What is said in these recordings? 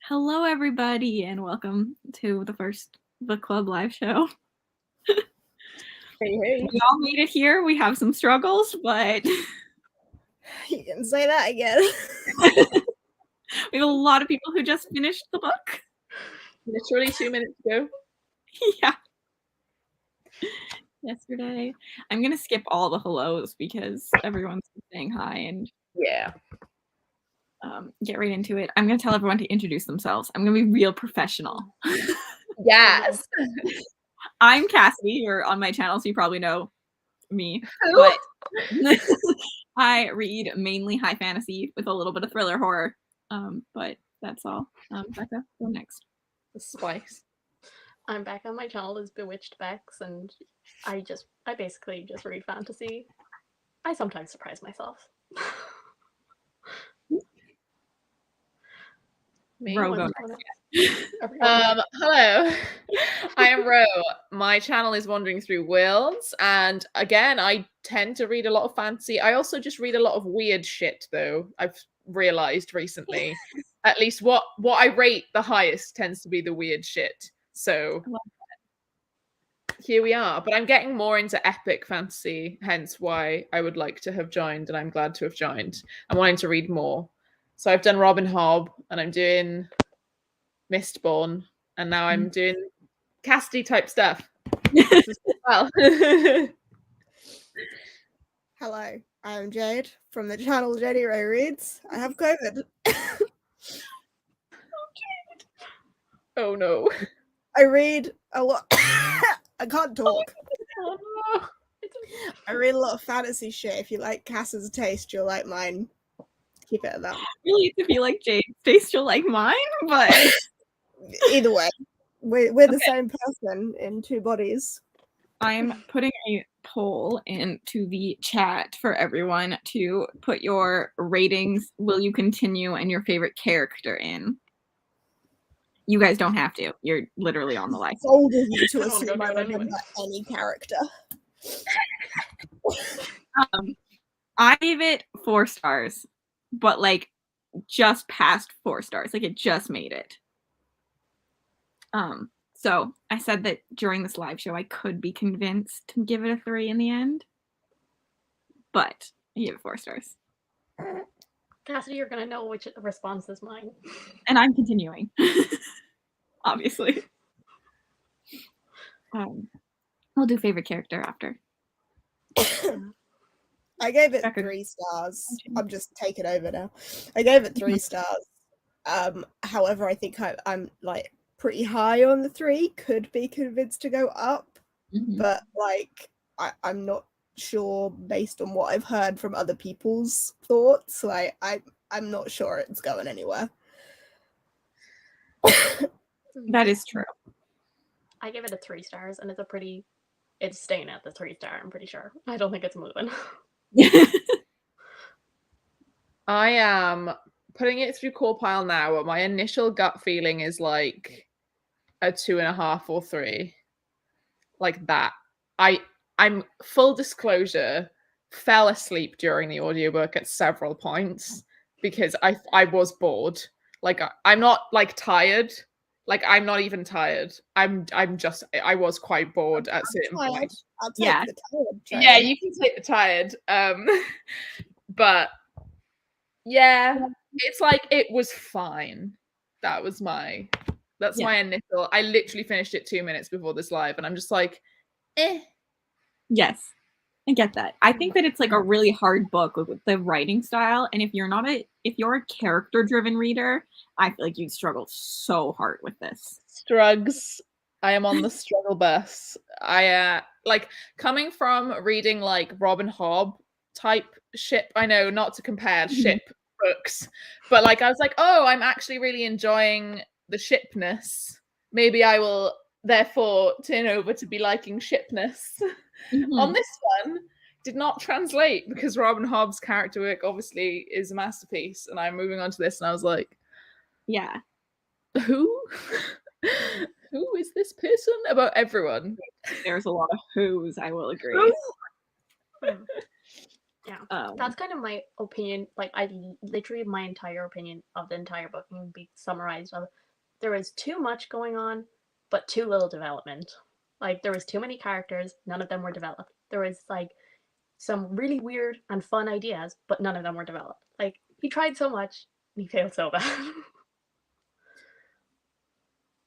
Hello, everybody, and welcome to the first book club live show. Hey. We all made it here. We have some struggles, but you can say that again. We have a lot of people who just finished the book. Literally 2 minutes ago. Yeah. Yesterday. I'm going to skip all the hellos because everyone's saying hi and yeah. Get right into it. I'm going to tell everyone to introduce themselves. I'm going to be real professional. Yes. I'm Cassidy. You're on my channel, so you probably know me. But I read mainly high fantasy with a little bit of thriller horror. But that's all. Becca, go next. The spice. I'm back on my channel as Bewitched Bex, and I basically just read fantasy. I sometimes surprise myself. Ro, go hello. I am Ro. My channel is Wandering Through Worlds, and again, I tend to read a lot of fantasy. I also just read a lot of weird shit, though. I've realized recently. At least what I rate the highest tends to be the weird shit. So here we are. But I'm getting more into epic fantasy, hence why I would like to have joined, and I'm glad to have joined. I'm wanting to read more. So I've done Robin Hobb, and I'm doing Mistborn, and now I'm doing Cassidy type stuff. Well. Hello, I'm Jade from the channel Jade Ray Reads. I have COVID. Oh no. I read a lot. I can't talk. Oh, no. I read a lot of fantasy shit. If you like Cass's taste, you'll like mine. Keep it at that. Really, if you like Jade's taste, you'll like mine, but either way, we're the same person in two bodies. I'm putting a poll into the chat for everyone to put your ratings, will you continue, and your favorite character in. You guys don't have to. You're literally on the live. It's old of you to assume I remember any character. I gave it 4 stars, but like just past 4 stars. Like it just made it. So I said that during this live show I could be convinced to give it a 3 in the end, but I gave it 4 stars. Cassidy, you're gonna know which response is mine. And I'm continuing. Obviously. We'll do favorite character after. I gave it 3 stars. I'm just taking over now. I gave it 3 stars. However, I think I'm like pretty high on the 3. Could be convinced to go up, but like I'm not sure based on what I've heard from other people's thoughts. Like I'm not sure it's going anywhere. That is true. I give it a 3 stars, and it's staying at the 3-star. I'm pretty sure. I don't think it's moving. I am putting it through core pile now, but my initial gut feeling is like a 2.5 or 3, like that. I'm full disclosure, fell asleep during the audiobook at several points because I was bored. Like I'm not like tired. Like I'm not even tired. I was quite bored at certain points. I'll take the tired. Yeah, you can take the tired. But yeah, it's like it was fine. That's my initial. I literally finished it 2 minutes before this live, and I'm just like, eh. Yes, I get that. I think that it's like a really hard book with the writing style, and if you're a character-driven reader, I feel like you'd struggle so hard with this. Strugs. I am on the struggle bus. I like coming from reading like Robin Hobb type ship. I know not to compare ship books, but like I was like, oh, I'm actually really enjoying the shipness. Maybe I will therefore turn over to be liking shipness. On this one, did not translate because Robin Hobb's character work obviously is a masterpiece, and I'm moving on to this, and I was like, yeah, who is this person? About everyone. There's a lot of who's, I will agree. Yeah, that's kind of my opinion. Like, literally my entire opinion of the entire book can be summarized of there was too much going on, but too little development. Like, there was too many characters, none of them were developed. There was like some really weird and fun ideas, but none of them were developed. Like, he tried so much and he failed so bad.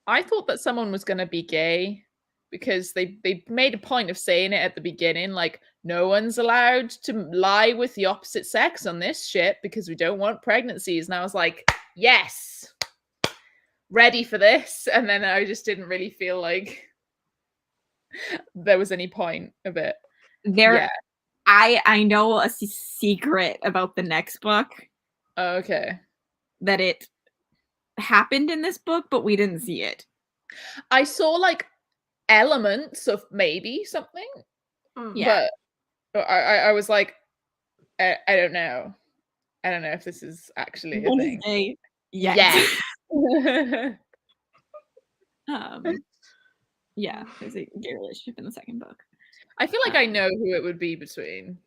I thought that someone was going to be gay because they made a point of saying it at the beginning, like, no one's allowed to lie with the opposite sex on this ship because we don't want pregnancies. And I was like, yes, ready for this. And then I just didn't really feel like there was any point of it. I know a secret about the next book. Okay. That it happened in this book, but we didn't see it. I saw like elements of maybe something, Yeah. But I was like, I don't know. I don't know if this is actually a thing. Yes. Yeah. Yeah, there's a gay relationship in the second book. I feel like I know who it would be between.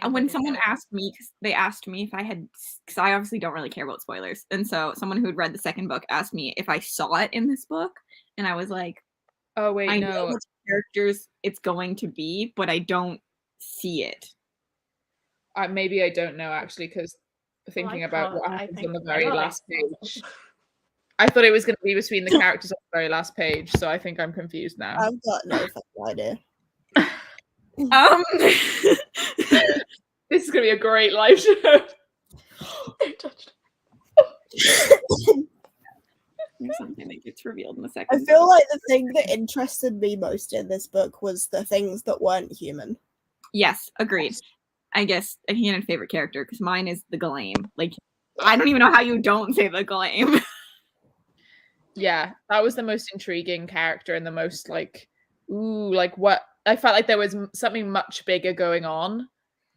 When someone asked me, because they asked me if I had, because I obviously don't really care about spoilers, and so someone who had read the second book asked me if I saw it in this book, and I was like, oh wait, I no. know what characters it's going to be, but I don't see it. Maybe I don't know actually, because thinking about what happens on the very last page. I thought it was going to be between the characters on the very last page, so I think I'm confused now. I've got no fucking idea. This is going to be a great live show. Something that gets revealed in the second. I feel like the thing that interested me most in this book was the things that weren't human. Yes, agreed. I guess a canon favorite character, because mine is the Glame. Like, I don't even know how you don't say the Glame. Yeah, that was the most intriguing character and the most like, ooh, like what I felt like there was something much bigger going on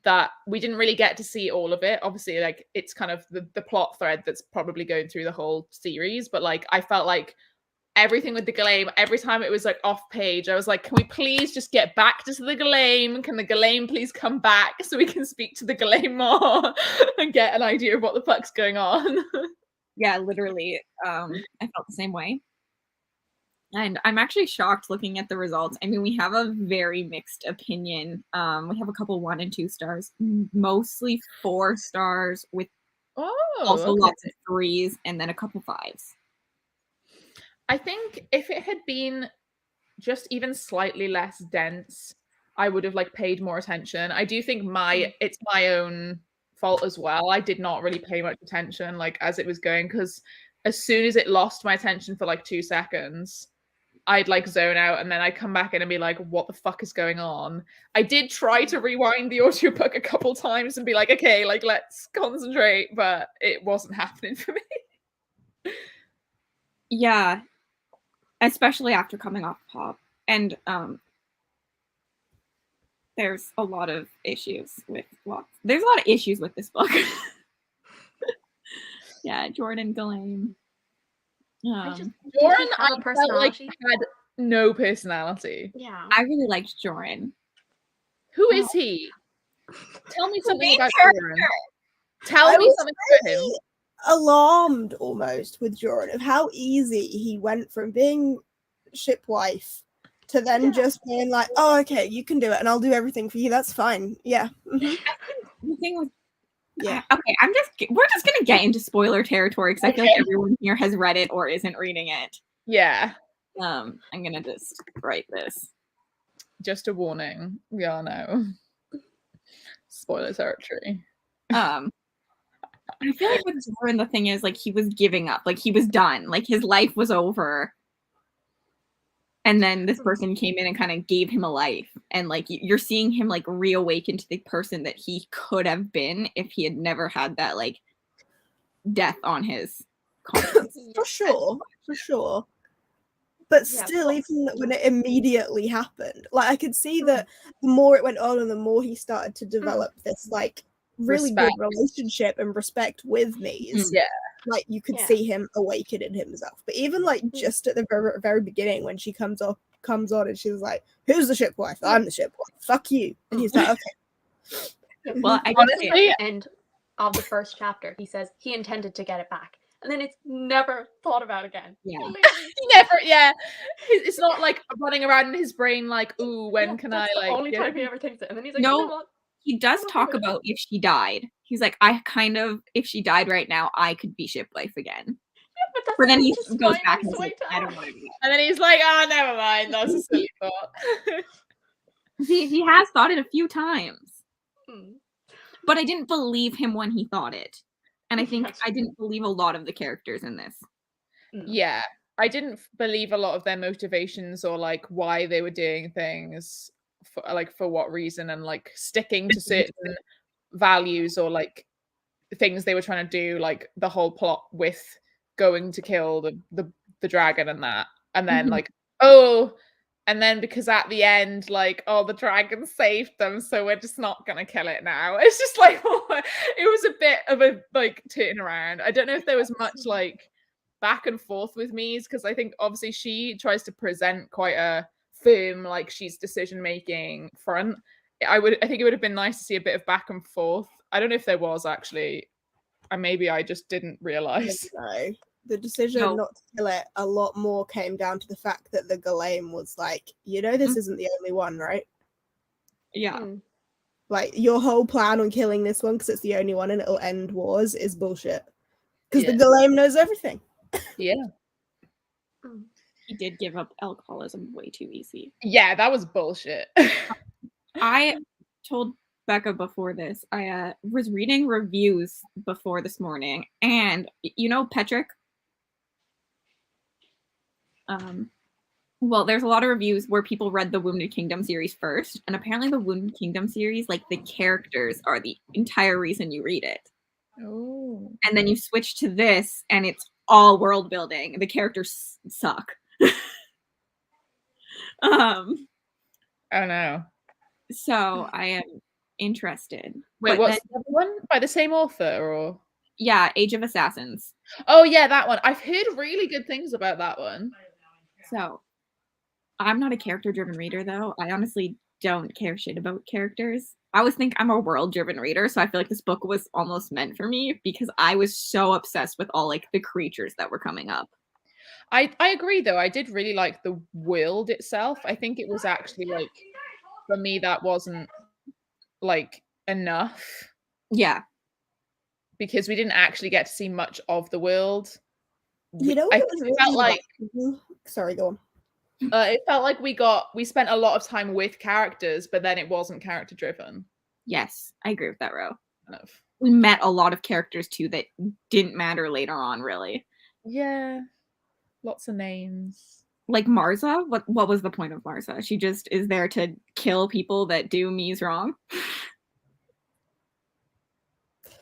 that we didn't really get to see all of it. Obviously, like it's kind of the plot thread that's probably going through the whole series, but like I felt like everything with the Glame, every time it was like off page, I was like, can we please just get back to the Glame? Can the Glame please come back so we can speak to the Glame more and get an idea of what the fuck's going on? Yeah, literally. I felt the same way. And I'm actually shocked looking at the results. I mean, we have a very mixed opinion. We have a couple 1 and 2 stars, mostly 4 stars with also lots of 3s and then a couple 5s. I think if it had been just even slightly less dense, I would have like paid more attention. I do think it's my own fault as well. I did not really pay much attention like as it was going, because as soon as it lost my attention for like 2 seconds, I'd like zone out and then I'd come back in and be like, what the fuck is going on? I did try to rewind the audiobook a couple times and be like, okay, like let's concentrate, but it wasn't happening for me. Yeah, especially after coming off Pop. And there's a lot of issues with there's a lot of issues with this book. Yeah, Jordan Glame. Jordan, I felt like had no personality. Yeah, I really liked Jordan. Who is he? Tell me something about Jordan. Tell me something about him. Alarmed almost with Jordan of how easy he went from being shipwife to then just being like, oh, okay, you can do it and I'll do everything for you. That's fine. Yeah. Mm-hmm. The thing was, yeah. Okay, we're just gonna get into spoiler territory because I feel like everyone here has read it or isn't reading it. Yeah. I'm gonna just write this. Just a warning. We all know. Spoiler territory. I feel like with Jordan, the thing is, like, he was giving up. Like, he was done. Like, his life was over. And then this person came in and kind of gave him a life. And, like, you're seeing him, like, reawaken to the person that he could have been if he had never had that, like, death on his conscience. For sure. But still, even when it immediately happened, like, I could see that the more it went on and the more he started to develop this, like, really good relationship and respect with Mies. Yeah. Like, you could see him awaken in himself. But even, like, just at the very, very beginning when she comes on and she's like, who's the shipwife? I'm the shipwife. Fuck you. And he's like, okay. Well, I can say Honestly, end of the first chapter, he says he intended to get it back, and then it's never thought about again. Yeah. Literally. he never, yeah. It's not like running around in his brain like, ooh, when Yeah, can I that's the like only get time it? he ever thinks it, and then he's like, No. you know what? he does I'm talk okay with it. about if she died. He's like, I kind of, if she died right now, I could be ship life again. Yeah, but that's But then such he a goes spine back and nice says, way to I don't act. want to do that. And then he's like, oh, never mind. That's a silly thought. He has thought it a few times. Hmm. But I didn't believe him when he thought it. And I think Yes. I didn't believe a lot of the characters in this. Yeah, I didn't believe a lot of their motivations or like why they were doing things for what reason, and like sticking to certain values or like things they were trying to do, like the whole plot with going to kill the dragon and that, and then like, oh, and then because at the end, like, oh, the dragon saved them, so we're just not gonna kill it now. It's just like, it was a bit of a like turnaround. I don't know if there was much like back and forth with Mies, because I think obviously she tries to present quite a firm, like she's decision making front. I think it would have been nice to see a bit of back and forth. I don't know if there was actually, and maybe I just didn't realize. No. The decision not to kill it a lot more came down to the fact that the Ghalame was like, this isn't the only one, right? Yeah. Like, your whole plan on killing this one because it's the only one and it'll end wars is bullshit. Because the Ghalame knows everything. Yeah. He did give up alcoholism way too easy. Yeah, that was bullshit. I told Becca before this, I was reading reviews before this morning, and you know Petrick? Well, there's a lot of reviews where people read the Wounded Kingdom series first, and apparently the Wounded Kingdom series, like the characters are the entire reason you read it. Oh. And then you switch to this, and it's all world building. The characters suck. Oh no. So I am interested. Wait, what's the other one? By the same author, or? Yeah, Age of Assassins. Oh yeah, that one. I've heard really good things about that one. So I'm not a character-driven reader, though. I honestly don't care shit about characters. I always think I'm a world-driven reader, so I feel like this book was almost meant for me because I was so obsessed with all like the creatures that were coming up. I agree, though. I did really like the world itself. I think it was actually like, for me, that wasn't like enough. Yeah. Because we didn't actually get to see much of the world. You know what it was really felt like? Sorry, go on. It felt like we spent a lot of time with characters, but then it wasn't character driven. Yes, I agree with that, Ro. Kind of. We met a lot of characters too that didn't matter later on, really. Yeah, lots of names. Like Marza. What was the point of Marza? She just is there to kill people that do Mies wrong.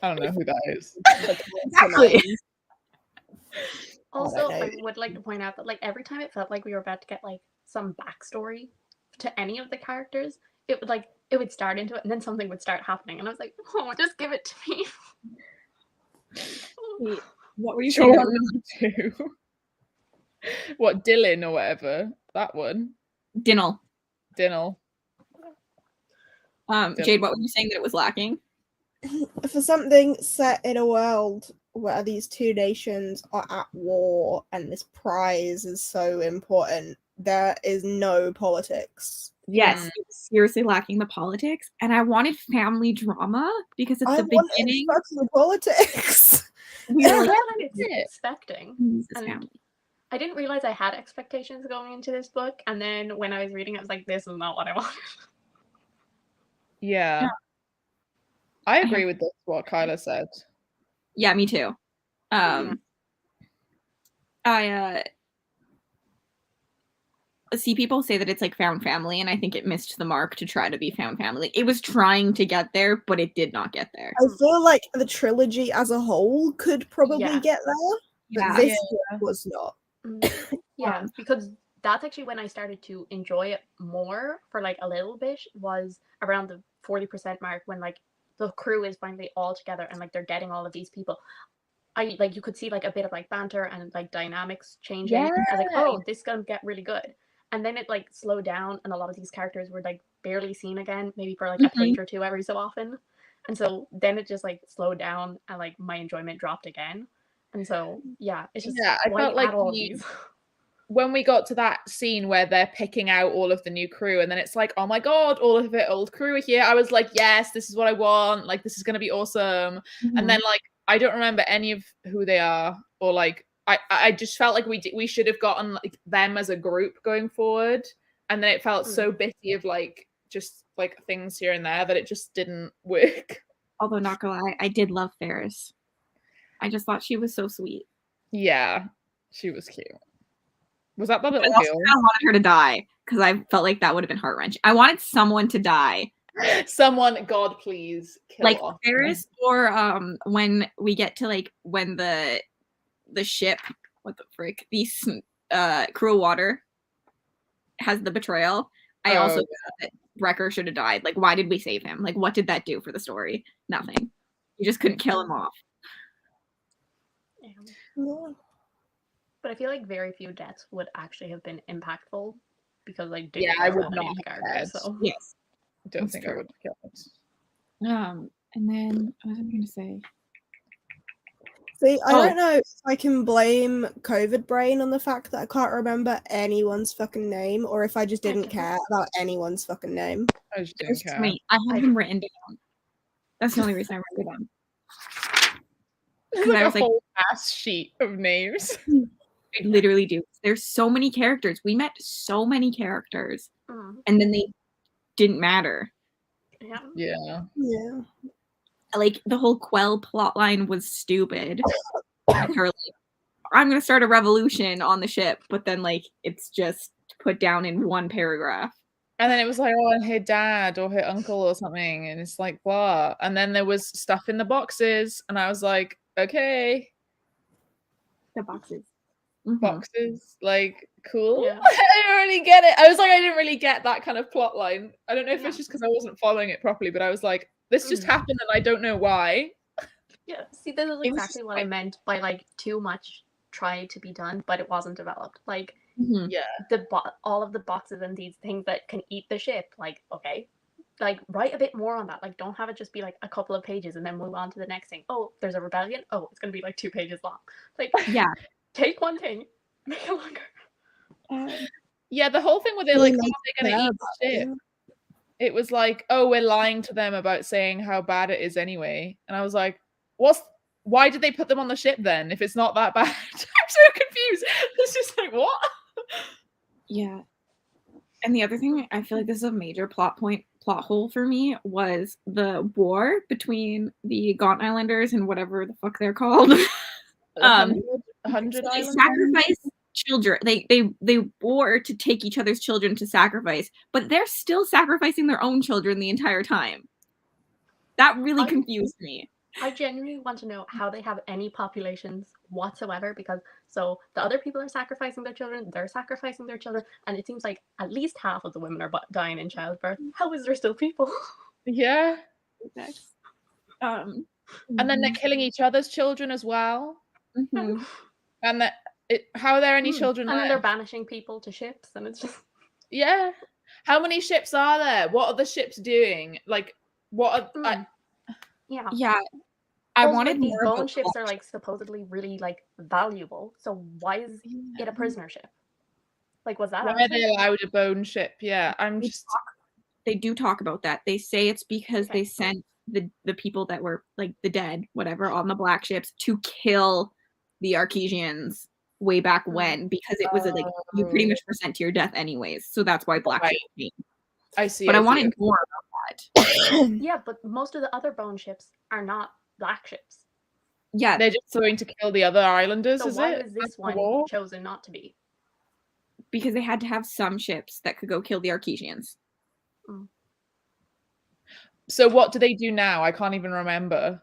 I don't know who that is. Exactly. Also, I would like to point out that like every time it felt like we were about to get like some backstory to any of the characters, it would start into it and then something would start happening, and I was like, oh, just give it to me. Wait, what were you saying? What, Dylan or whatever? That one. Dinnell. Jade, what were you saying that it was lacking? For something set in a world where these two nations are at war and this prize is so important, there is no politics. Yes, it's seriously lacking the politics, and I wanted family drama because at the beginning, fucking politics. That's what I'm expecting. And I didn't realize I had expectations going into this book, and then when I was reading it, I was like, "This is not what I wanted." Yeah. I agree with this, what Kyla said. Yeah, me too. I see people say that it's like found family, and I think it missed the mark to try to be found family. It was trying to get there, but it did not get there. I feel like the trilogy as a whole could probably get there, but this was not. Yeah, because that's actually when I started to enjoy it more for like a little bit, was around the 40% mark, when like the crew is finally all together and like they're getting all of these people. I like, you could see like a bit of like banter and like dynamics changing. I was like, oh, this is gonna get really good. And then it like slowed down, and a lot of these characters were like barely seen again, maybe for like a page or two every so often. And so then it just like slowed down and like my enjoyment dropped again. And so yeah, it's just Yeah, I why felt like add all of these? when we got to that scene where they're picking out all of the new crew, and then it's like, oh my god, all of the old crew are here. I was like, yes, this is what I want. Like, this is gonna be awesome. And then like, I don't remember any of who they are, or like, I just felt like we should have gotten like them as a group going forward. And then it felt so bitty of like just like things here and there that it just didn't work. Although not gonna lie, I did love Ferris. I just thought she was so sweet. Yeah, she was cute. Was that the I little also girl? kind of wanted her to die because I felt like that would have been heart-wrenching. I wanted someone to die. Someone, God, please kill Like off Ferris, or when we get to like when the ship, what the frick, the Cruel Water has the betrayal. I also thought that Wrecker should have died. Like, why did we save him? Like, what did that do for the story? Nothing. You just couldn't kill him off. Yeah. But I feel like very few deaths would actually have been impactful because like I would not have cared. So Yes. Don't think I would have killed it. And then what was I going to say? See, I don't know if I can blame COVID brain on the fact that I can't remember anyone's fucking name, or if I just didn't care about anyone's fucking name. I just didn't care. I have them written down. That's the only reason I wrote it down. There's like a whole ass sheet of names. I literally do. There's so many characters. We met so many characters, and then they didn't matter. Yeah. Like the whole Quell plotline was stupid. Her like, I'm gonna start a revolution on the ship, but then like it's just put down in one paragraph. And then it was like, oh, and her dad or her uncle or something, and it's like, blah. And then there was stuff in the boxes, and I was like, okay. The boxes. Boxes, like, cool. Yeah. I don't really get it. I was like, I didn't really get that kind of plot line. I don't know if it's just because I wasn't following it properly, but I was like, this just happened and I don't know why. Yeah, see, this is exactly what I meant by like too much tried to be done, but it wasn't developed. Like, all of the boxes and these things that can eat the ship. Like, okay, like write a bit more on that. Like, don't have it just be like a couple of pages and then move on to the next thing. Oh, there's a rebellion. Oh, it's gonna be like 2 pages long. Like, take one thing, make it longer. Yeah, the whole thing with it, like, oh, they're gonna eat the ship. It was like, oh, we're lying to them about saying how bad it is anyway. And I was like, why did they put them on the ship then if it's not that bad? I'm so confused. It's just like, what? Yeah. And the other thing, I feel like this is a major plot hole for me, was the war between the Gaunt Islanders and whatever the fuck they're called. 100 they sacrifice children. They war to take each other's children to sacrifice, but they're still sacrificing their own children the entire time. That really confused me. I genuinely want to know how they have any populations whatsoever, because so the other people are sacrificing their children, they're sacrificing their children, and it seems like at least half of the women are dying in childbirth. How is there still people? Yeah. And then they're killing each other's children as well. And that how are there any children and left? then they're banishing people to ships, and it's just how many ships are there? What are the ships doing? Like, what are I also, wanted like, these more bone ships are like supposedly really like valuable, so why is it a prisoner ship? Like, was that why are they allowed a bone ship? They do talk about that. They say it's because they sent the people that were like the dead, whatever, on the black ships to kill the Archesians way back when, because it was like you pretty much were sent to your death anyways. So that's why black ships came. I see. But I wanted more about that. Yeah, but most of the other bone ships are not black ships. Yeah, they're just going to kill the other islanders. So why was this one chosen not to be? Because they had to have some ships that could go kill the Archesians. So what do they do now? I can't even remember.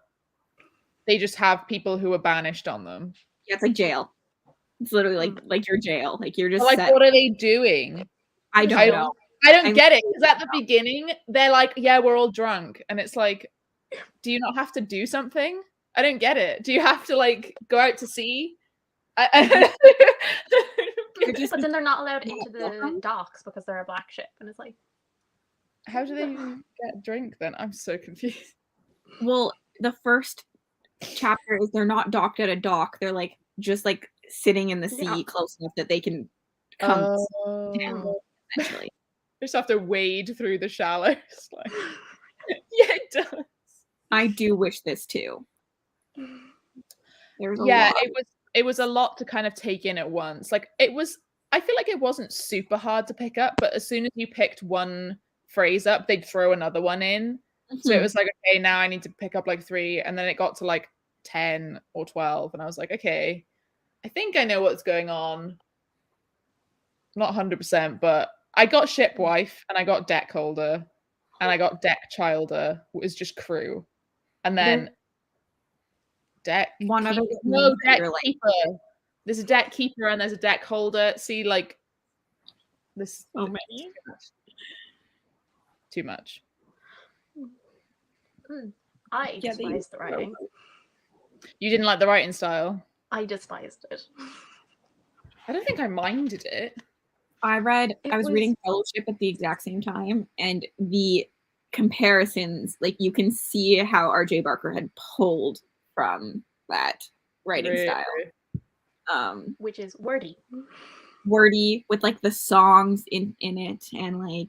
They just have people who are banished on them. Yeah, it's like jail. It's literally like your jail. Like you're just like, what are they doing? I don't know. I don't get it. Because at the beginning, they're like, yeah, we're all drunk. And it's like, do you not have to do something? I don't get it. Do you have to like go out to sea? But then they're not allowed into the docks because they're a black ship. And it's like, how do they get drink then? I'm so confused. Well, the first chapter is they're not docked at a dock. They're like just like sitting in the sea Yeah. close enough that they can come down Oh. eventually. Just have to wade through the shallows. Like, yeah, it does. I do wish this too. There's a Yeah, lot. it was a lot to kind of take in at once. Like I feel like it wasn't super hard to pick up, but as soon as you picked one phrase up, they'd throw another one in. So it was like, okay, now I need to pick up like 3, and then it got to like 10 or 12, and I was like, okay, I think I know what's going on. Not 100%, but I got shipwife, and I got deck holder, and I got deck childer, which is just crew, and then deck one other keeper. No, deck keeper. There's a deck keeper and there's a deck holder. See, like this. So many. Too much. I despised the writing. You didn't like the writing style? I despised it. I don't think I minded it. I was reading Fellowship at the exact same time, and the comparisons, like you can see how R.J. Barker had pulled from that writing style. Which is wordy. Wordy with like the songs in it, and like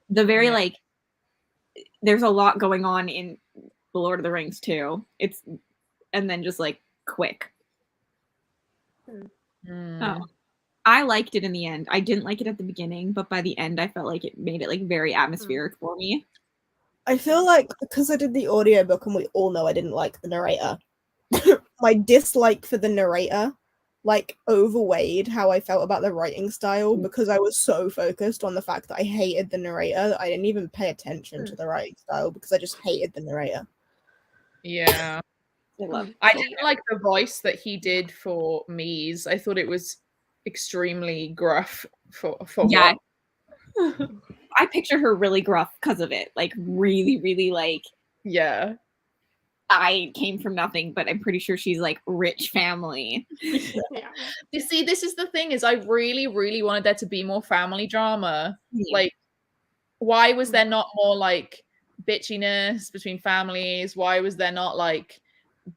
the very like there's a lot going on in The Lord of the Rings too. And then just like quick. I liked it in the end. I didn't like it at the beginning, but by the end I felt like it made it like very atmospheric for me. I feel like because I did the audiobook and we all know I didn't like the narrator, my dislike for the narrator like overweighed how I felt about the writing style, because I was so focused on the fact that I hated the narrator that I didn't even pay attention to the writing style because I just hated the narrator. Yeah. I didn't like the voice that he did for Mies. I thought it was extremely gruff for yeah. I picture her really gruff because of it. Like really, really like I came from nothing, but I'm pretty sure she's like rich family. Yeah. You see, this is the thing, is I really, really wanted there to be more family drama. Like, why was there not more like bitchiness between families? Why was there not like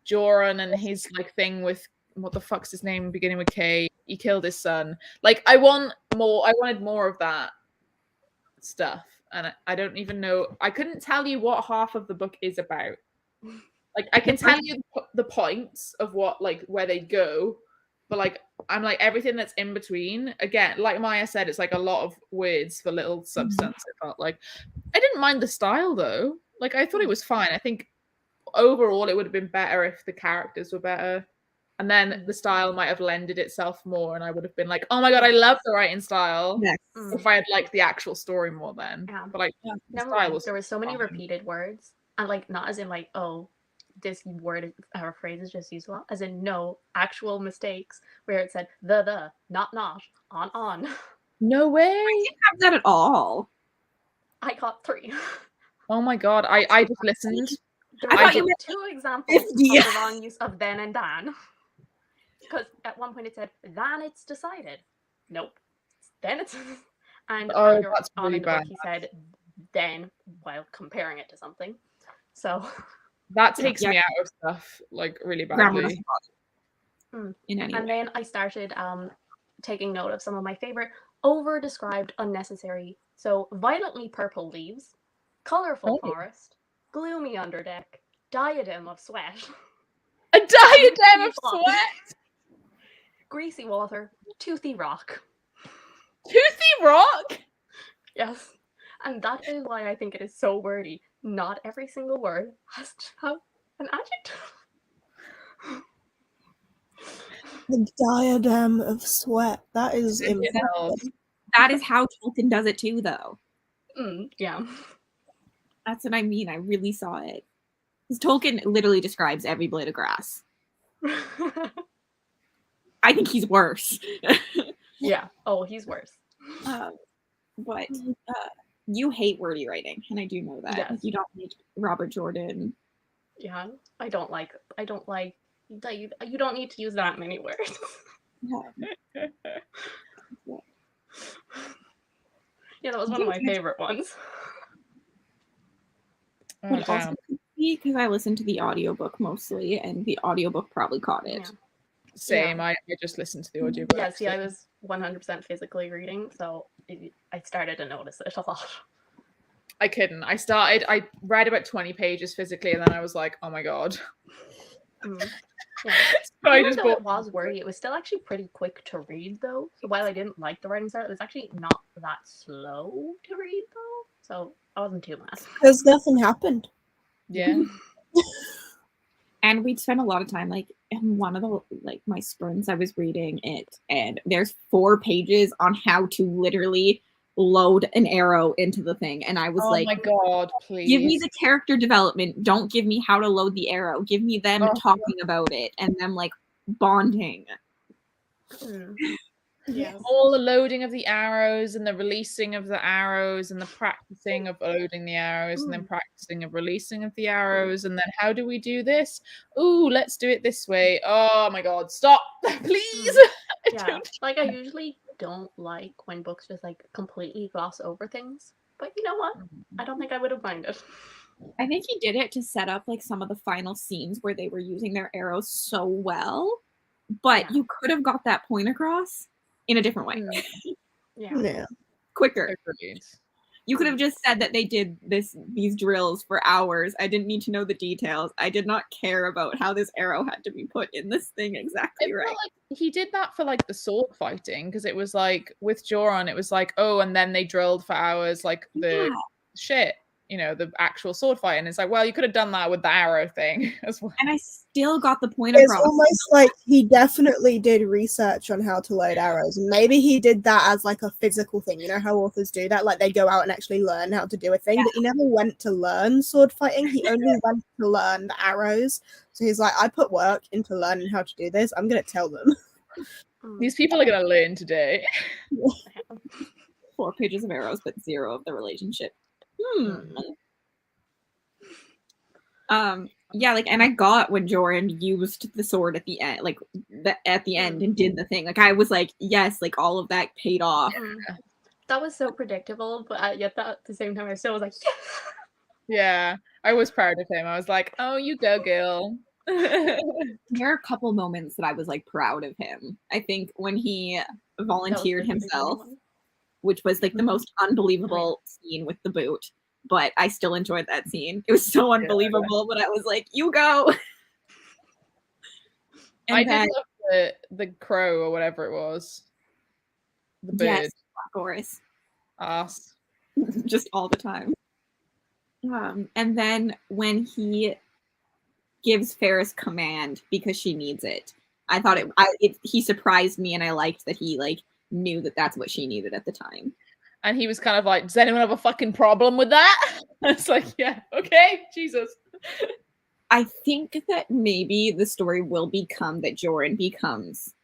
Joran and his like thing with what the fuck's his name beginning with K? He killed his son. Like, I wanted more of that stuff, and I don't even know. I couldn't tell you what half of the book is about. Like, I can tell you the points of what, like, where they go, but like, I'm like, everything that's in between, again, like Maya said, it's like a lot of words for little substance. I felt like I didn't mind the style though. Like, I thought it was fine. I think overall it would have been better if the characters were better, and then the style might have lended itself more, and I would have been like, oh my god, I love the writing style. If I had liked the actual story more then. But like, the style was there were so many repeated words, and like, not as in like, oh, this word or phrase is just used a lot, as in no actual mistakes where it said the, not, on. No way. I didn't have that at all. I got 3. Oh my god, I just listened. There were 2 examples of the wrong use of then and dan. Because at one point it said, then it's decided. Nope. Then it's... And earlier on in the book he said then while comparing it to something. So... That takes me out of stuff, like, really badly. And then I started taking note of some of my favorite over-described unnecessary. So, violently purple leaves, colorful forest, gloomy underdeck, diadem of sweat. A diadem of sweat? Greasy water, toothy rock. Toothy rock? Yes. And that is why I think it is so wordy. Not every single word has to have an adjective. The diadem of sweat. That is impressive. That is how Tolkien does it too, though. Yeah. That's what I mean. I really saw it. Because Tolkien literally describes every blade of grass. I think he's worse. Yeah. Oh, he's worse. But you hate wordy writing, and I do know that. Yes. You don't like Robert Jordan. Yeah, I don't like you don't need to use that many words. Yeah, that was one of my favorite ones. Oh, Would also damn. be because I listened to the audiobook mostly, and the audiobook probably caught it. Yeah. Same. Yeah. I just listened to the audiobook. Yeah, see, I was 100% physically reading, so I started to notice it a lot. I couldn't. I read about 20 pages physically, and then I was like, oh my god. Yeah. So I Even just though bought. it was wordy, it was still actually pretty quick to read, though. So while I didn't like the writing style, it was actually not that slow to read, though. So I wasn't too mad. Because nothing happened. Yeah. And we'd spend a lot of time, like, in one of the, like, my sprints, I was reading it, and there's 4 pages on how to literally load an arrow into the thing. And I was Oh like, my god, please. give me the character development. Don't give me how to load the arrow. Give me them talking about it and them, like, bonding. Yeah. All the loading of the arrows and the releasing of the arrows and the practicing of loading the arrows and then practicing of releasing of the arrows and then how do we do this? Ooh, let's do it this way. Oh my god, stop, please. Yeah, like I usually don't like when books just like completely gloss over things, but you know what? I don't think I would have minded. I think he did it to set up like some of the final scenes where they were using their arrows so well, but you could have got that point across in a different way. Yeah. Quicker. Agreed. You could have just said that they did these drills for hours. I didn't need to know the details. I did not care about how this arrow had to be put in this thing exactly right. Like he did that for like the sword fighting because it was like with Joran, it was like, oh, and then they drilled for hours like the shit, you know, the actual sword fight. And it's like, well, you could have done that with the arrow thing as well. And I still got the point It's across. almost like he definitely did research on how to load arrows. And maybe he did that as like a physical thing. You know how authors do that? Like they go out and actually learn how to do a thing. But he never went to learn sword fighting. He only went to learn the arrows. So he's like, I put work into learning how to do this. I'm going to tell them. These people are going to learn today. 4 pages of arrows, but 0 of the relationship. Yeah, like, and I got when Joran used the sword at the end, like at the end, and did the thing. Like, I was like, yes, like all of that paid off. That was so predictable, but yet at the same time, I still was like, yes. Yeah, I was proud of him. I was like, oh, you go, girl. There are a couple moments that I was like proud of him. I think when he volunteered himself, which was like the most unbelievable scene with the boot. But I still enjoyed that scene. It was so unbelievable, but I was like, you go. I did love the crow or whatever it was. The bird. Yes, Boris. Ass. Just all the time. And then when he gives Ferris command because she needs it, I thought he surprised me, and I liked that he like knew that that's what she needed at the time. And he was kind of like, does anyone have a fucking problem with that? It's like, yeah, okay, Jesus. I think that maybe the story will become that Joran becomes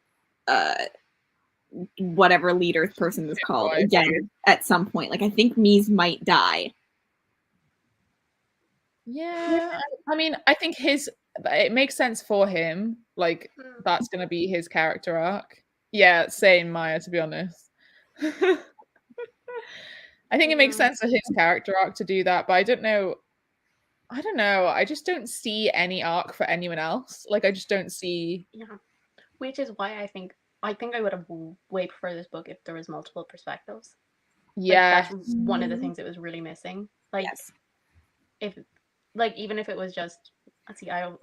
whatever leader person is called again at some point. Like, I think Mies might die. Yeah, I mean, I think it makes sense for him. Like, that's going to be his character arc. Yeah, same, Maya, to be honest. I think it makes sense for his character arc to do that, but I don't know. I just don't see any arc for anyone else. Like, I just don't see. Yeah, which is why I think I would have way preferred this book if there was multiple perspectives. Yeah, like, that's one of the things that was really missing. Like, even if it was just, let's see, I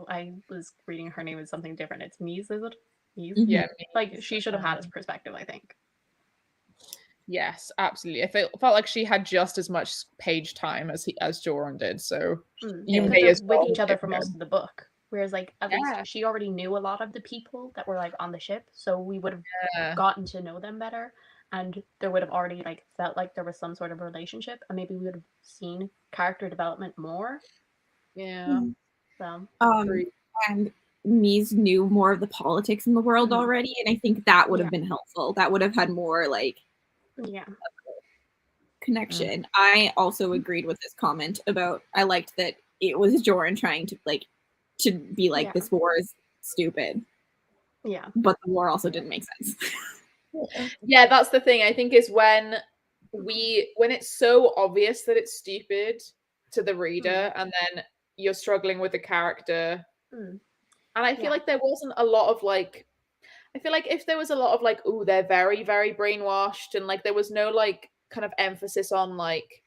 was reading her name as something different. It's Mies, is it? Mies? Yeah. Like, she should have had his perspective, I think. Yes, absolutely. I felt like she had just as much page time as Joran did. So you may as well with each other for most of the book. Whereas, like, at least she already knew a lot of the people that were like on the ship, so we would have gotten to know them better, and there would have already like felt like there was some sort of relationship, and maybe we would have seen character development more. Yeah. So. And Mies knew more of the politics in the world already, and I think that would have been helpful. That would have had more like connection. I also agreed with this comment about I liked that it was Joran trying to be like this war is stupid. Yeah. But the war also didn't make sense. Yeah, that's the thing. I think is when it's so obvious that it's stupid to the reader, and then you're struggling with the character. Mm. And I feel Yeah. like there wasn't a lot of like, I feel like if there was a lot of like, oh, they're very, very brainwashed, and like there was no like kind of emphasis on like,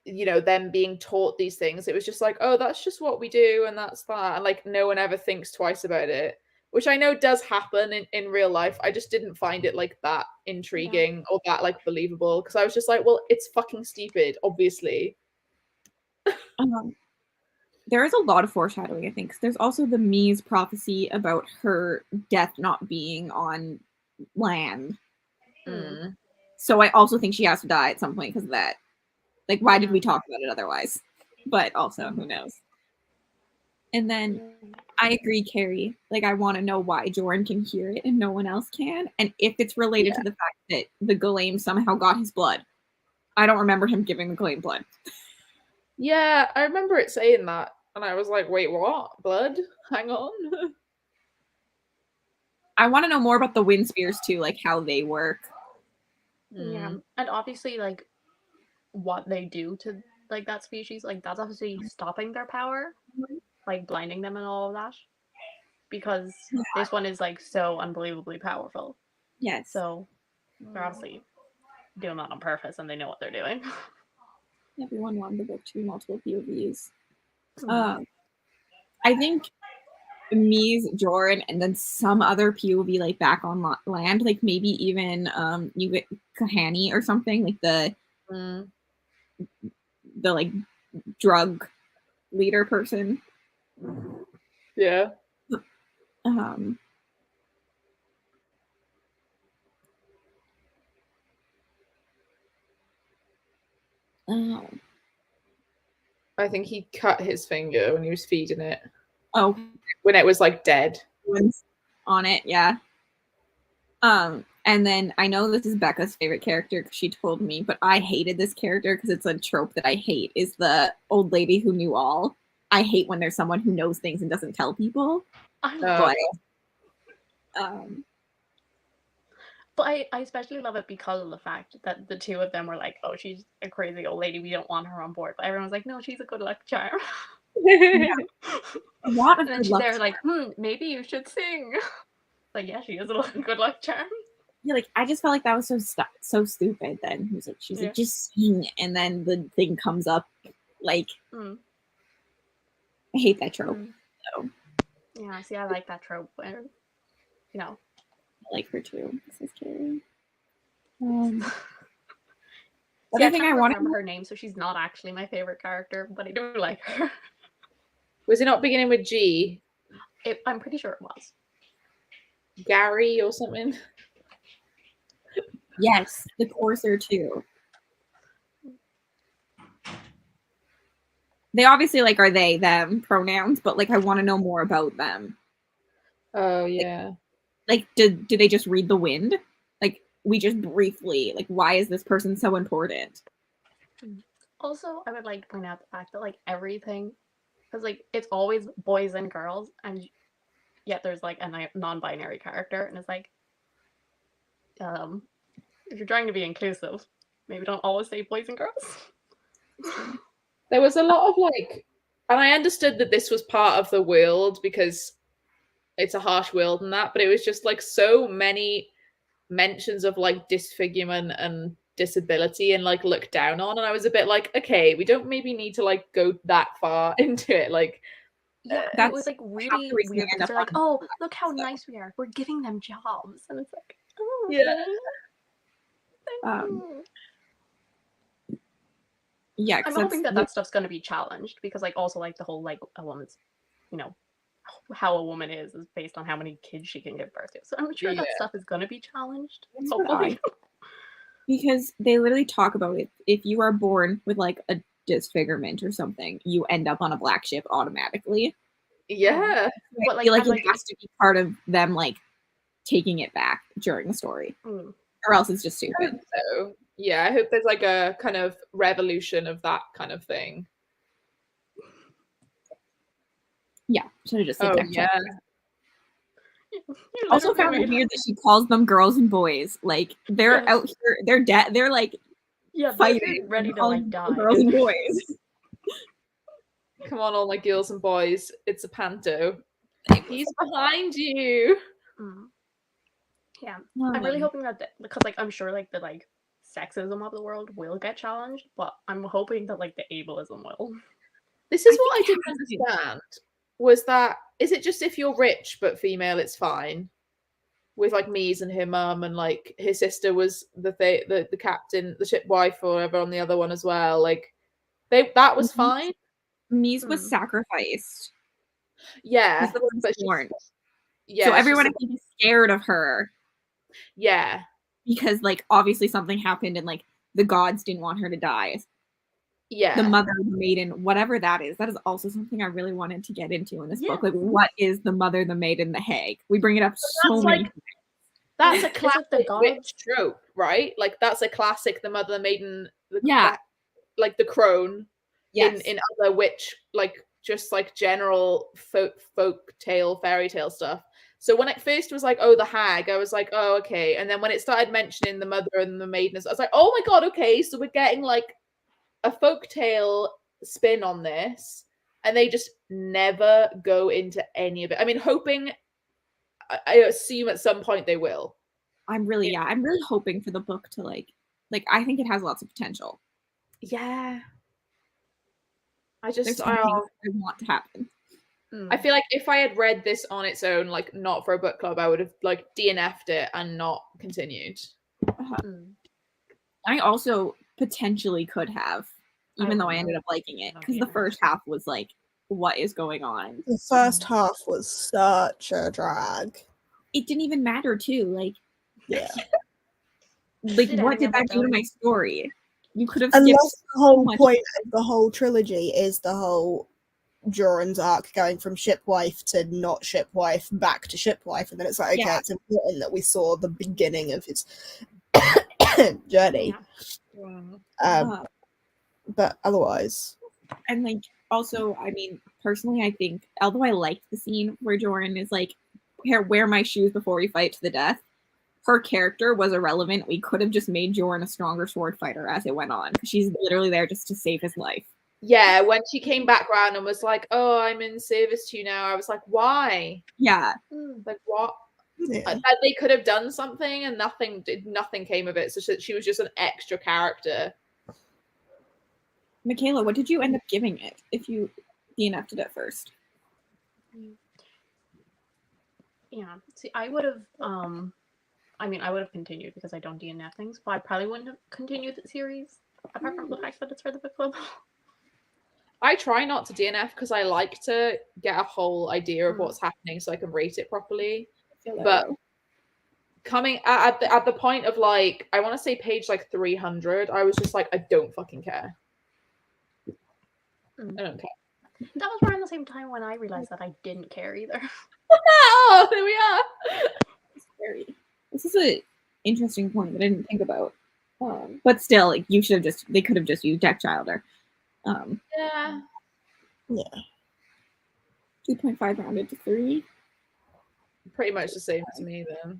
you know, them being taught these things. It was just like, oh, that's just what we do, and that's that. And like no one ever thinks twice about it, which I know does happen in real life. I just didn't find it like that intriguing or that like believable, because I was just like, well, it's fucking stupid, obviously. There is a lot of foreshadowing, I think. 'Cause there's also the Mies prophecy about her death not being on land. Mm. So I also think she has to die at some point because of that. Like, why did we talk about it otherwise? But also, who knows? And then I agree, Carrie. Like, I want to know why Jordan can hear it and no one else can. And if it's related to the fact that the Ghislaine somehow got his blood. I don't remember him giving the Ghislaine blood. Yeah, I remember it saying that. And I was like, wait, what? Blood? Hang on. I want to know more about the wind spears too, like how they work. Yeah, and obviously, like, what they do to like that species, like that's obviously stopping their power, like blinding them and all of that, because this one is like so unbelievably powerful. Yes. So they're obviously doing that on purpose, and they know what they're doing. Everyone wanted the book to be multiple POVs. I think Mies, Jordan, and then some other POV like back on land, like maybe even you get Kahani or something, like the like drug leader person. Yeah. I think he cut his finger when he was feeding it. Oh, when it was like dead on it, yeah. And then I know this is Becca's favorite character because she told me, but I hated this character because it's a trope that I hate, is the old lady who knew all. I hate when there's someone who knows things and doesn't tell people. But I especially love it because of the fact that the two of them were like, oh, she's a crazy old lady, we don't want her on board. But everyone's like, no, she's a good luck charm. And then she's there like, maybe you should sing. Like, yeah, she is a good luck charm. Yeah, like I just felt like that was so stupid. Then she's like, just sing, and then the thing comes up. Like, I hate that trope. So. Yeah, see, I like that trope. Where, you know, I like her too. This is Carrie. I can't remember her name, so she's not actually my favorite character, but I do like her. Was it not beginning with G? I'm pretty sure it was. Gary or something? Yes, the courser too. They obviously like are they, them pronouns, but like I want to know more about them. Oh yeah. Like did they just read the wind? Like we just briefly, like why is this person so important? Also, I would like to point out the fact that like everything, because like it's always boys and girls, and yet there's like a non-binary character, and it's like, if you're trying to be inclusive, maybe don't always say boys and girls. There was a lot of like, and I understood that this was part of the world because it's a harsh world and that, but it was just like so many mentions of like disfigurement and disability and like looked down on, and I was a bit like, okay, we don't maybe need to like go that far into it. Like, yeah, it was like really weird because they're like, oh, look how nice we are, we're giving them jobs, and it's like, oh, yeah. Yeah, I'm hoping that stuff's going to be challenged because like also like the whole like a woman's, you know, how a woman is based on how many kids she can give birth to. So I'm sure that stuff is going to be challenged. Hopefully. Because they literally talk about it. If you are born with like a disfigurement or something, you end up on a black ship automatically. Yeah. But like, it has to be part of them like taking it back during the story. Or else it's just stupid. So yeah, I hope there's like a kind of revolution of that kind of thing. Yeah, should have just said that. Yeah. Also found it weird that she calls them girls and boys. Like they're out here, they're like Yeah, they're fighting, ready to calling like die. girls and boys. Come on, all my girls and boys. It's a panto. He's behind you. Mm. Yeah, I'm really hoping that because like I'm sure like the like sexism of the world will get challenged, but I'm hoping that like the ableism will. This is I what I think it didn't has to. understand. Was that is it just if you're rich but female, it's fine? With like Mies and her mum, and like his sister was the captain, the ship wife or whatever on the other one as well. Like that was fine. Mies was sacrificed. Yeah, She's the but firstborn. yeah. So everyone I think is scared of her. Yeah. Because like obviously something happened and like the gods didn't want her to die. Yeah. The mother, the maiden, whatever that is also something I really wanted to get into in this book. Like, what is the mother, the maiden, the hag? We bring it up so many times. That's a classic witch trope, right? Like that's a classic. The mother, the maiden, like the crone. Yes. In other witch, like just like general folk tale, fairy tale stuff. So when it first was like, oh, the hag, I was like, oh, okay. And then when it started mentioning the mother and the maiden, I was like, oh my god, okay. So we're getting like a folk tale spin on this, and they just never go into any of it. I mean, hoping, I assume at some point they will. I'm really hoping for the book to like I think it has lots of potential. Yeah. I want to happen. I feel like if I had read this on its own, like not for a book club, I would have like DNF'd it and not continued. I also potentially could have, even though I ended up liking it, because the first half was like, what is going on? The first half was such a drag. It didn't even matter too. Like, yeah. Like, what did that do to my story? You could have skipped Unless the whole point of the whole trilogy is the whole Joran's arc going from shipwife to not shipwife back to shipwife, and then it's like, okay, it's important that we saw the beginning of his journey. But otherwise, and like also, I mean, personally, I think although I liked the scene where Joran is like, wear my shoes before we fight to the death, her character was irrelevant. We could have just made Joran a stronger sword fighter as it went on. She's literally there just to save his life. Yeah, when she came back around and was like, oh, I'm in service to you now, I was like, why? Yeah. Like, what? Yeah. They could have done something and nothing came of it. So she was just an extra character. Michaela, what did you end up giving it if you DNF'd it at first? Yeah. See, I would have I mean, I would have continued because I don't DNF things, but I probably wouldn't have continued the series apart from the fact that it's for the book club. I try not to DNF because I like to get a whole idea of what's happening so I can rate it properly. But coming at the point of like, I want to say page like 300, I was just like, I don't fucking care. I don't care. That was around the same time when I realized that I didn't care either. Oh, there we are. This is an interesting point that I didn't think about. But still, like, they could have just used Deck Childer. Yeah. 2.5 rounded to 3. Pretty much the same as me then.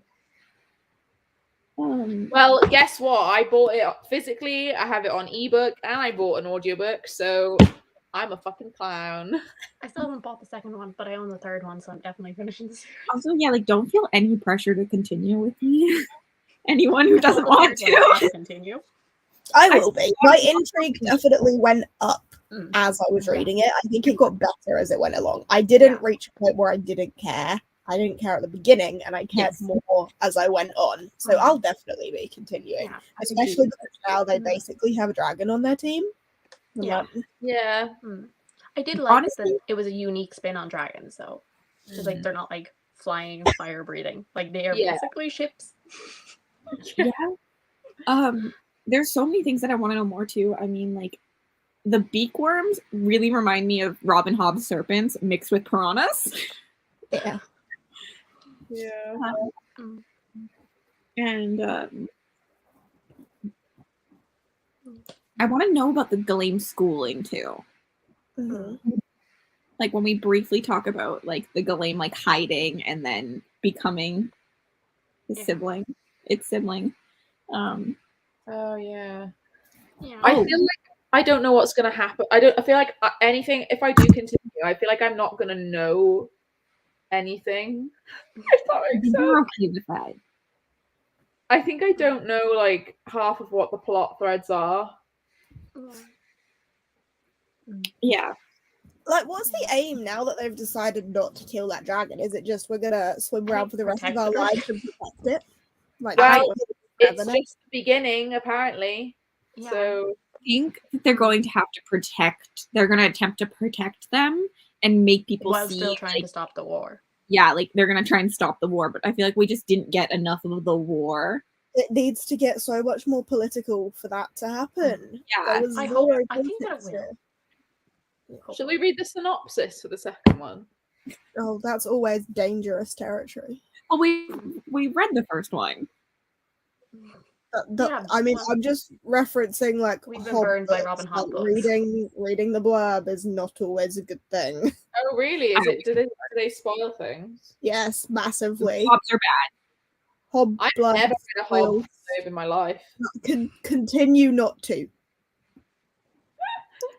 Well, guess what? I bought it physically. I have it on ebook, and I bought an audiobook. So I'm a fucking clown. I still haven't bought the second one, but I own the third one, so I'm definitely finishing the series. Also, yeah, like, don't feel any pressure to continue with me. Anyone who doesn't want to continue. I will be. My intrigue definitely went up as I was reading it. I think it got better as it went along. I didn't reach a point where I didn't care. I didn't care at the beginning, and I cared more as I went on. So I'll definitely be continuing. Yeah, especially because now they basically have a dragon on their team. Yeah. I did like that it was a unique spin on dragons, though. Because like they're not like flying, fire breathing. Like they are basically ships. There's so many things that I want to know more too. I mean, like, the beakworms really remind me of Robin Hobb's serpents mixed with piranhas. And I want to know about the Gleam schooling too. Like when we briefly talk about like the Gleam like hiding and then becoming his sibling, its sibling. Oh yeah. Yeah. I feel like I don't know what's gonna happen. I feel like anything. If I do continue, I feel like I'm not gonna know anything. If that makes sense. You're okay with that. I think I don't know like half of what the plot threads are. Yeah. Like, what's the aim now that they've decided not to kill that dragon? Is it just we're gonna swim around for the rest of Protect our the lives dragon. and protect it? Like, Well, it's forever now? just the beginning, apparently. Yeah. So I think that they're going to have to protect. They're going to attempt to protect them and make people While see. still trying to stop the war. Yeah, like they're going to try and stop the war, but I feel like we just didn't get enough of the war. It needs to get so much more political for that to happen. Yeah. There was I zero think that it politics will. here. shall we read the synopsis for the second one? Oh, that's always dangerous territory. Well, we read the first one. Yeah, I mean, well, I'm just referencing like We've been Hob burned by books, Robin like, Hood books. reading the blurb is not always a good thing. Oh, really? Is it? Do they spoil things? Yes, massively. Hobs are bad. Hob I've blurb never read a Hob spoils. blurb in my life. Continue not to.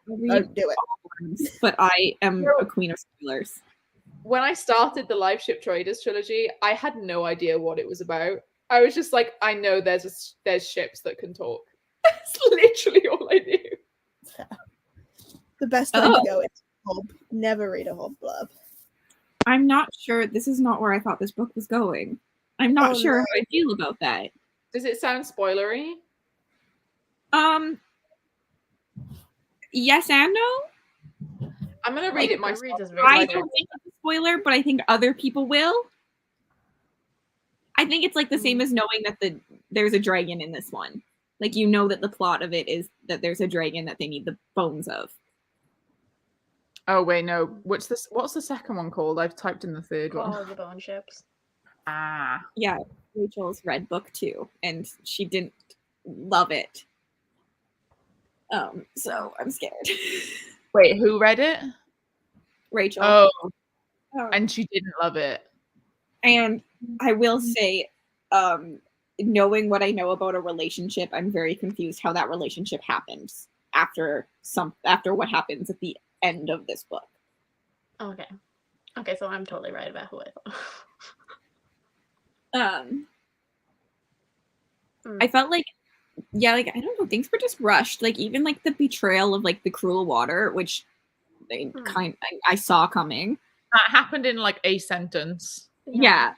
Read Don't do it. ones, but I am a queen of spoilers. When I started the Liveshow Traders trilogy, I had no idea what it was about. I was just like, I know there's ships that can talk. That's literally all I knew. The best way to go is Hob. Never read a Hob blurb. I'm not sure. This is not where I thought this book was going. I'm not sure how I feel about that. Does it sound spoilery? Yes and no. I'm gonna read it myself. I don't think it's a spoiler, but I think other people will. I think it's like the same as knowing that there's a dragon in this one. Like, you know that the plot of it is that there's a dragon that they need the bones of. Oh wait, no. What's the second one called? I've typed in the third one. Oh, the bone ships. Ah. Yeah, Rachel's read book 2, and she didn't love it. So I'm scared. Wait, who read it? Rachel. Oh, and she didn't love it. And I will say, knowing what I know about a relationship, I'm very confused how that relationship happens after what happens at the end of this book. Okay. Okay, so I'm totally right about who I thought. I felt like, yeah, like, I don't know, things were just rushed. Like, even like the betrayal of like the cruel water, which I saw coming. That happened in like a sentence. Yeah.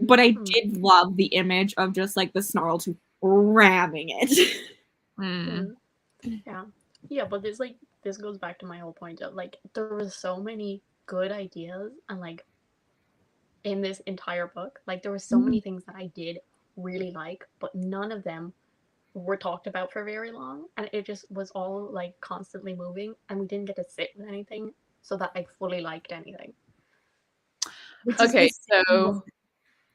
But I did love the image of just like the Snarl-tooth ramming it. Yeah. Yeah, but this goes back to my whole point of like there were so many good ideas and like in this entire book. Like there were so many things that I did really like, but none of them were talked about for very long. And it just was all like constantly moving and we didn't get to sit with anything so that I fully liked anything. Okay, so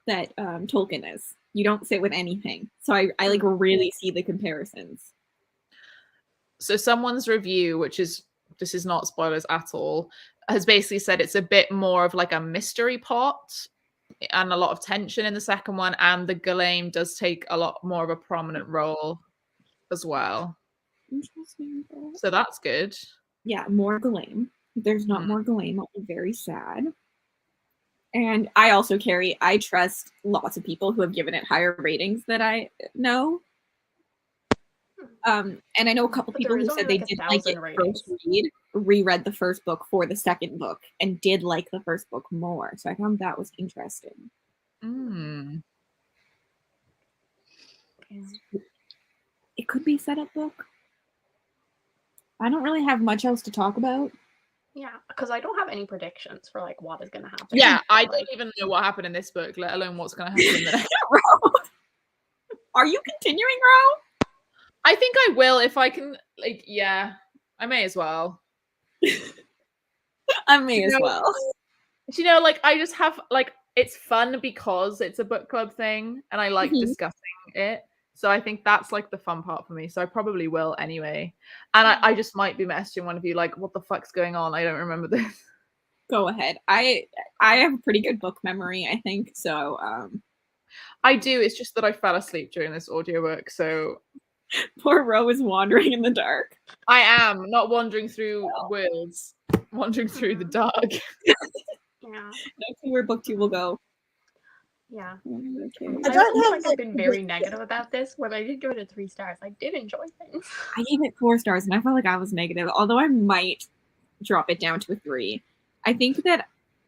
that Tolkien is. You don't sit with anything. So I like really see the comparisons. So someone's review, this is not spoilers at all, has basically said it's a bit more of like a mystery plot and a lot of tension in the second one, and the Ghalane does take a lot more of a prominent role as well. Interesting. So that's good. Yeah, more Ghalane. If there's not more Ghalane, I'll be very sad. And I also I trust lots of people who have given it higher ratings that I know. And I know a couple people who said they did like it first reread the first book for the second book and did like the first book more. So I found that was interesting. It could be a setup book. I don't really have much else to talk about. Yeah, because I don't have any predictions for like what is going to happen. Yeah, I don't even know what happened in this book, let alone what's going to happen in the next. Are you continuing, Ro? I think I will if I can. Like, yeah, I may as well. I may as well. You know, like I just have like it's fun because it's a book club thing, and I like discussing it. So I think that's like the fun part for me. So I probably will anyway. And I just might be messaging one of you like, what the fuck's going on? I don't remember this. Go ahead. I have a pretty good book memory, I think. So I do. It's just that I fell asleep during this audiobook. So Poor Ro is wandering in the dark. I am not wandering through worlds, wandering through the dark. Yeah. That's where book 2 will go. Yeah. Okay. I I don't feel have like I've been very negative about this. When I did give it a 3 stars, I did enjoy things. I gave it 4 stars, and I felt like I was negative, although I might drop it down to a 3. I think that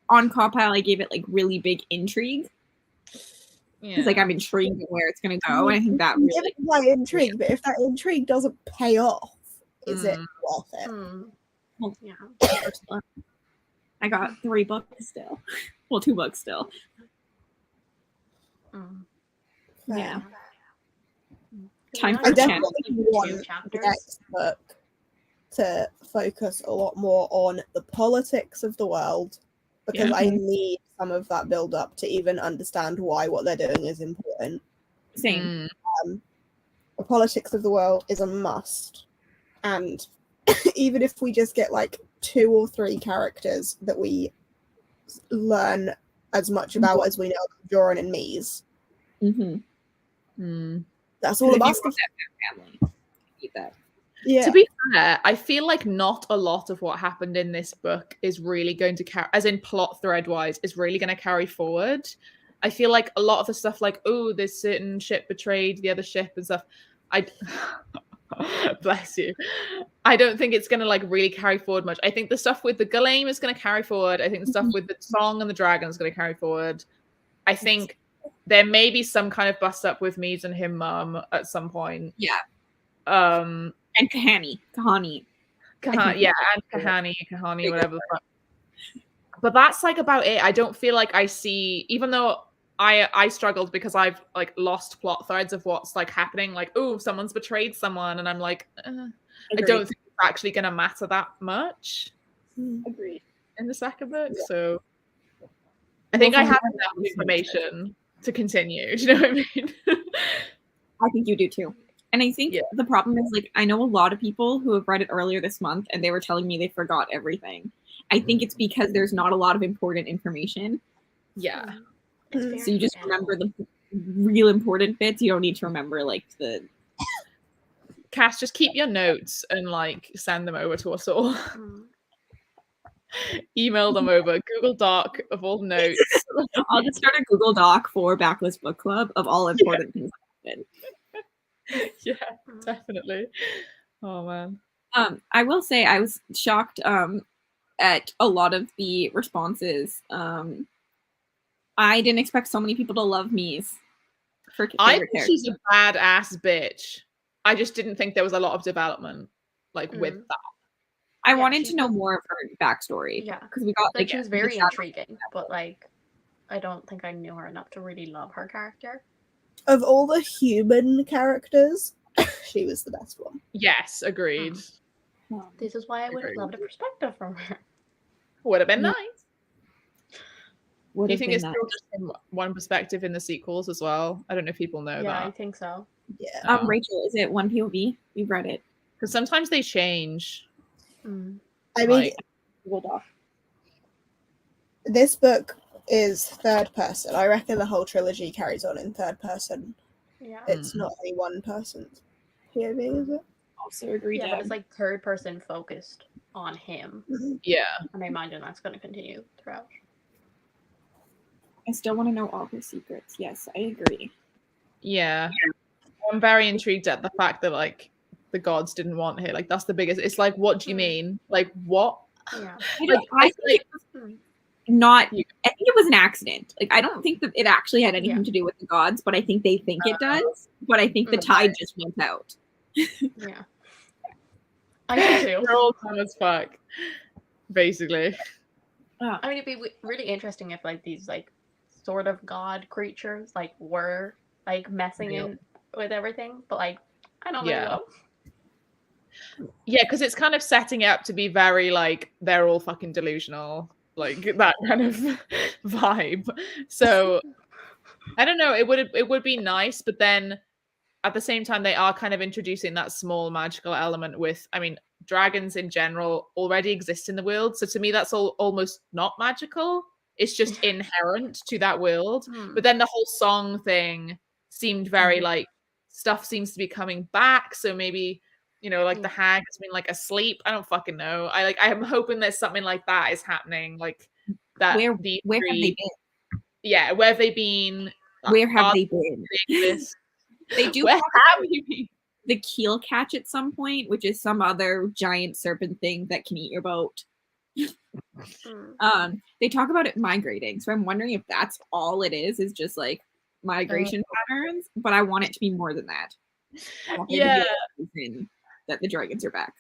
on Compile, I gave it like really big intrigue. Because like I'm intrigued at where it's gonna go. And I think that really my intrigue, but if that intrigue doesn't pay off, is it worth it? Well, Yeah. I got 3 books still. Well, 2 books still. Yeah. Time for I a chance. definitely want the next book to focus a lot more on the politics of the world, because I need some of that build up to even understand why what they're doing is important. Same. The politics of the world is a must, and even if we just get like 2 or 3 characters that we learn as much about as we know about Joran and Mies, that's all I'm asking. Yeah. To be fair, I feel like not a lot of what happened in this book is really going to carry, as in plot thread wise, is really going to carry forward. I feel like a lot of the stuff, like, oh, this certain ship betrayed the other ship and stuff. Bless you. I don't think it's going to like really carry forward much. I think the stuff with the Ghalane is going to carry forward. I think the stuff with the Song and the Dragon is going to carry forward. I think there may be some kind of bust up with Mies and him mum at some point. Yeah. And Kahani, Kahani, whatever the fuck. But that's like about it. I don't feel like I see, even though I struggled because I've like lost plot threads of what's like happening. Like, oh, someone's betrayed someone, and I'm like, I don't think it's actually going to matter that much. Agreed. In the second book, so I think I have enough information to continue. Do you know what I mean? I think you do too. And I think the problem is, like, I know a lot of people who have read it earlier this month and they were telling me they forgot everything. I think it's because there's not a lot of important information. Yeah. So you just remember the real important bits. You don't need to remember, like, the... Cass, just keep your notes and, like, send them over to us all. Email them over. Google Doc of all notes. I'll just start a Google Doc for BackList Book Club of all important things that happen. Yeah, definitely. Oh man. I will say I was shocked at a lot of the responses. I didn't expect so many people to love Mies. I think she's a badass bitch. I just didn't think there was a lot of development with that. I wanted to know more of her backstory. Yeah, because we got like she was very intriguing, but like I don't think I knew her enough to really love her character. Of all the human characters, she was the best one. Yes, agreed. This is why I would have loved a perspective from her. Would have been nice. Do you think it's still just from one perspective in the sequels as well? I don't know if people know that. Yeah, I think so. Yeah. Rachel, is it one POV? We've read it. Because sometimes they change. I mean, this book is third person. I reckon the whole trilogy carries on in third person. Yeah. It's not a one person's POV, is it? Also agreed. Yeah, but it's like third person focused on him. Yeah. And I imagine that's going to continue throughout. I still want to know all her secrets. Yes, I agree. Yeah. I'm very intrigued at the fact that like the gods didn't want her. Like that's the biggest. It's like, what do you mean? Like what? Yeah. I think it was an accident. Like I don't think that it actually had anything to do with the gods, but I think they think it does. But I think the tide just went out. Yeah. I do too. They're all dumb as fuck, basically. I mean, it'd be really interesting if like these like sort of god creatures like were like messing in with everything, but like I don't know. Yeah, because it's kind of setting it up to be very like they're all fucking delusional, like that kind of vibe. So I don't know. It would be nice, but then at the same time they are kind of introducing that small magical element with. I mean, dragons in general already exist in the world, so to me that's almost not magical. It's just inherent to that world. But then the whole song thing seemed very like stuff seems to be coming back. So maybe, you know, like the hag has been like asleep. I don't fucking know. I am hoping there's something like that is happening. Like that. Where have they been? Yeah, where have they been? Where have they been? They do. Where have you been? The keel catch at some point, which is some other giant serpent thing that can eat your boat. They talk about it migrating, so I'm wondering if that's all it is just like migration patterns, but I want it to be more than that. Yeah, that the dragons are back.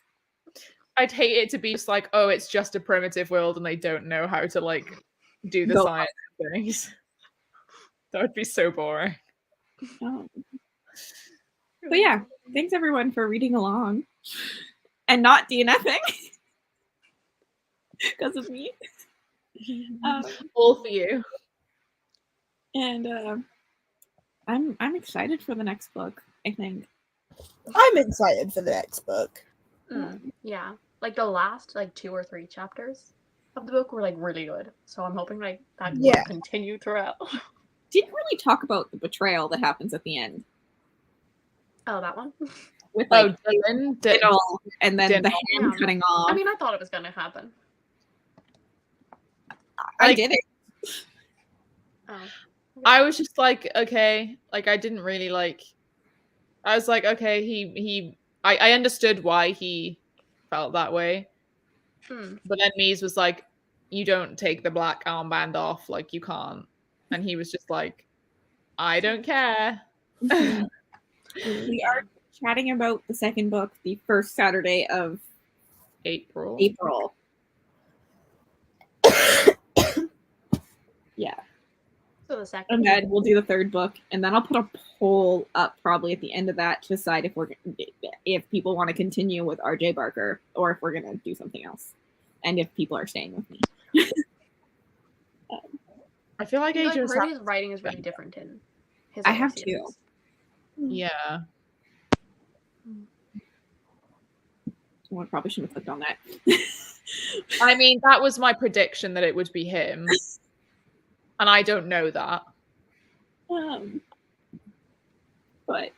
I'd hate it to be just like, oh, it's just a primitive world and they don't know how to like do the science things. That would be so boring. But yeah, thanks everyone for reading along and not DNFing because of me. All for you. And I'm excited for the next book. I think I'm excited for the next book. Yeah, like the last like 2 or 3 chapters of the book were like really good. So I'm hoping like that will continue throughout. Didn't really talk about the betrayal that happens at the end. Oh, that one? With like Dylan, and then the hand cutting off. I mean, I thought it was going to happen. I did it. Oh. I was just like, okay, like I didn't really like. I was like, okay, I understood why he felt that way, but then Mies was like, you don't take the black armband off, like you can't, and he was just like, I don't care. We are chatting about the second book, the first Saturday of April. Yeah. So the second. And then we'll do the third book, and then I'll put a poll up probably at the end of that to decide if people want to continue with RJ Barker or if we're gonna do something else, and if people are staying with me. I feel like his writing is really different in his. I have too. Yeah. Well, I probably shouldn't have clicked on that. I mean, that was my prediction that it would be him. And I don't know that. But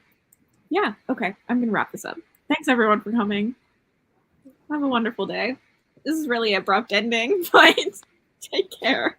yeah, okay. I'm going to wrap this up. Thanks everyone for coming. Have a wonderful day. This is really abrupt ending, but take care.